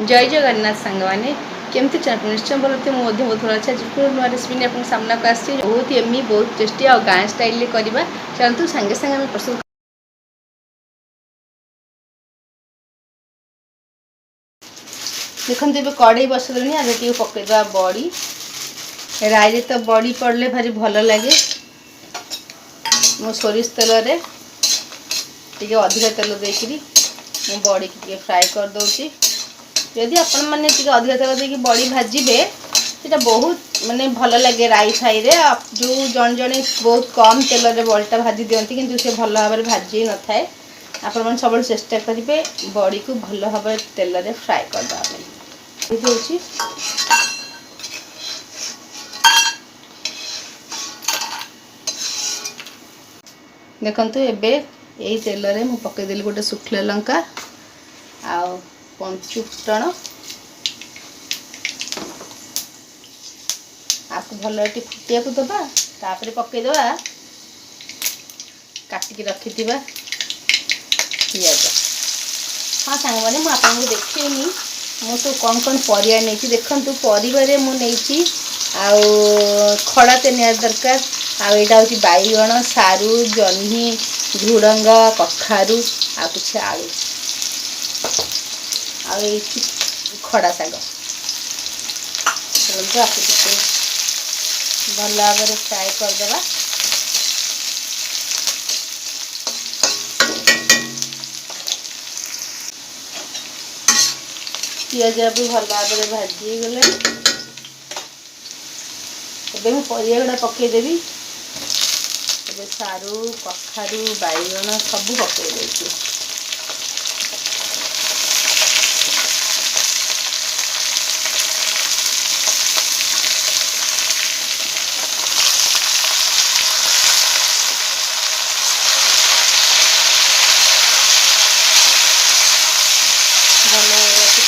जय जगन्नाथ सांग मैंने केमती चैनल निश्चय बोलते मुझे बहुत भल अच्छे आज नुआ रेसिपी आप सामना को आसी बहुत एमी बहुत टेस्टी और गाँ स्टाइल करवा चलतु सागे सागे आम प्रस्तुत देखते ये कड़े बसदेनी आगे टे पकईदा बड़ी राई तो बड़ी पड़े भारी भल लगे मो सोरिष तेल टे अधिक तेल देकरी बड़ी की फ्राए कर दूची जदि आपण मैंने अधिक तेल देकी बड़ी भाजबे सीटा बहुत माने भल लगे राई फाई रे जो जन जन बहुत कम तेल रे बड़ीटा भाजी दिखती किंतु से भल भाव में भाजी न थाए आपण मैंने सब चेष्टा करेंगे बड़ी को भल भाव तेल रे फ्राए करदेवाई दूसरी देखंतु एबे यही तेल रे मु पकईदेली गोटे सुखला लंका आउ पंचु फुटण आपको भल फुटिया को दबा तापर पकईदबा काटिकी रखि पियाज। हाँ सांग मैंने मुझे देखनी मुझे कौन कौन परिया नहीं देखु परिवार मुझे खड़ा तो निया दरकार आईटा हूँ बैगण सारू जह्नी झुड़ंग कखारू आ कि आलू आई खड़ा शाग आपको भल भाव में फ्राए करदेवा पियाज भी भल भाव में भाजी गले मुझे परिया गुड़ा पकईदेवी सारू कखारू बैगण सब पकईदे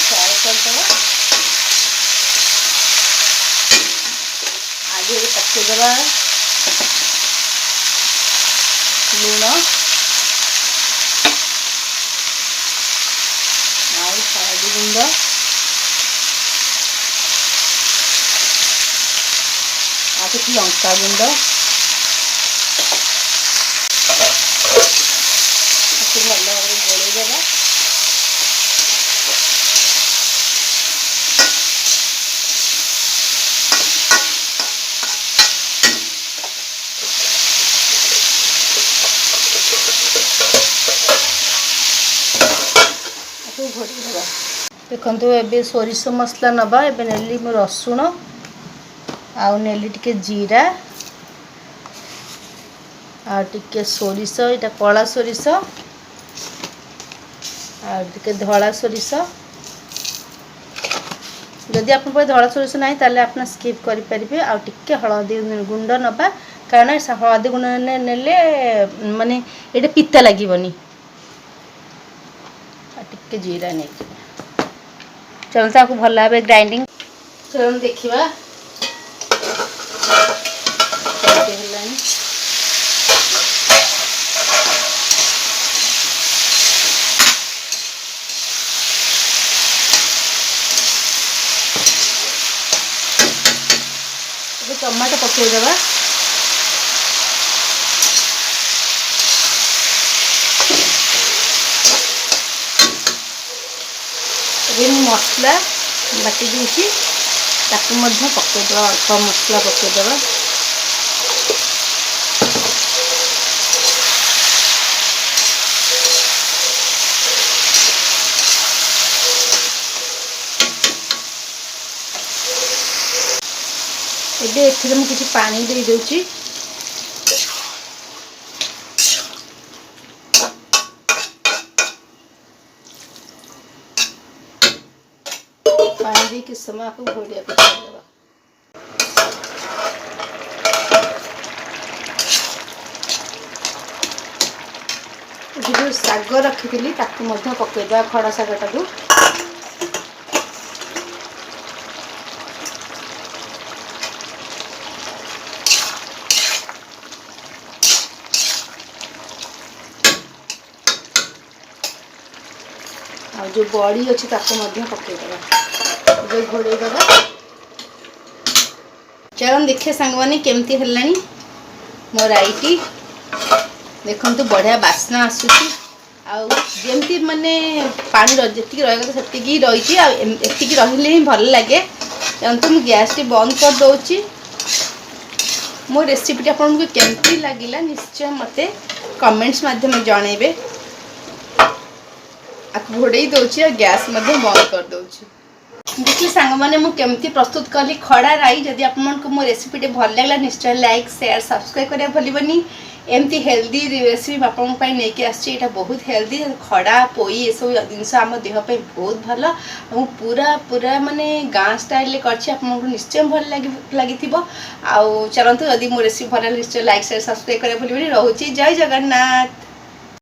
फ्राए करदेवा आगे पकईदेवा लुण हलदी गुंड कि लंका गुंड भल भाव में गोलैदेवा घोड़देवा देखो ये सोरिष मसला नवा एबे नेली मो रसुण आउ नेली टिके जीरा आ टिके सोरिष एटा कला सोरिष आ टिके धला सोरिष जदि आप धला सोरिष ना ताले आप स्किप करेंगे आ टिके हलदी गुंड नवा कारण हलदी गुंड नेले माने ये पिता लगनी टिके जीरा नहीं चलते आपको भल भाव ग्राइंडिंग चलो देखा टमाटो पकईदेवा मसला बाटी दूसरी पकईदेवा अल्प मसला पकईदेवा एबे एथिरे मु किछि पानी दे दोछि पानी दे किस समय आपको घोड़िया को देवा जो साग रखी पकईदेवा खड़ा सागटा को जो बड़ी अच्छी ताको मध्य पकेदेवा जो घोड़े देवा। चलो देखिए सांग मैंने केमती है मो राईटी देखु बढ़िया बास्ना आसूसी आमती माने पानी जी रही रही रही भल लगे। जानते मुझे गैस टी बंद कर दूची। मो रेसिपी आपको केमती लगिला निश्चय मते कमेंट्स माध्यम जनइबे। घोड़े दूची और गैस बंद कर दूची। देखिए सांग मैंने मुझे प्रस्तुत कली खड़ा राई। जदि आपको मो रेसिपी भल लगा निश्चय लाइक शेयर सब्सक्राइब करने भूलनी। एमती हेल्दी रेसिपी आपंपाई नहीं आसी बहुत हेल्दी खड़ा पोई ये सब जिनस आम देहपाई बहुत भल। पूरा पूरा माने गाँ स्टाइल कर निश्चय भल लगी। चलतु जदि मो रेसिपी भल निश्चय लाइक शेयर सब्सक्राइब करने भूलनी। रोचे जय जगन्नाथ।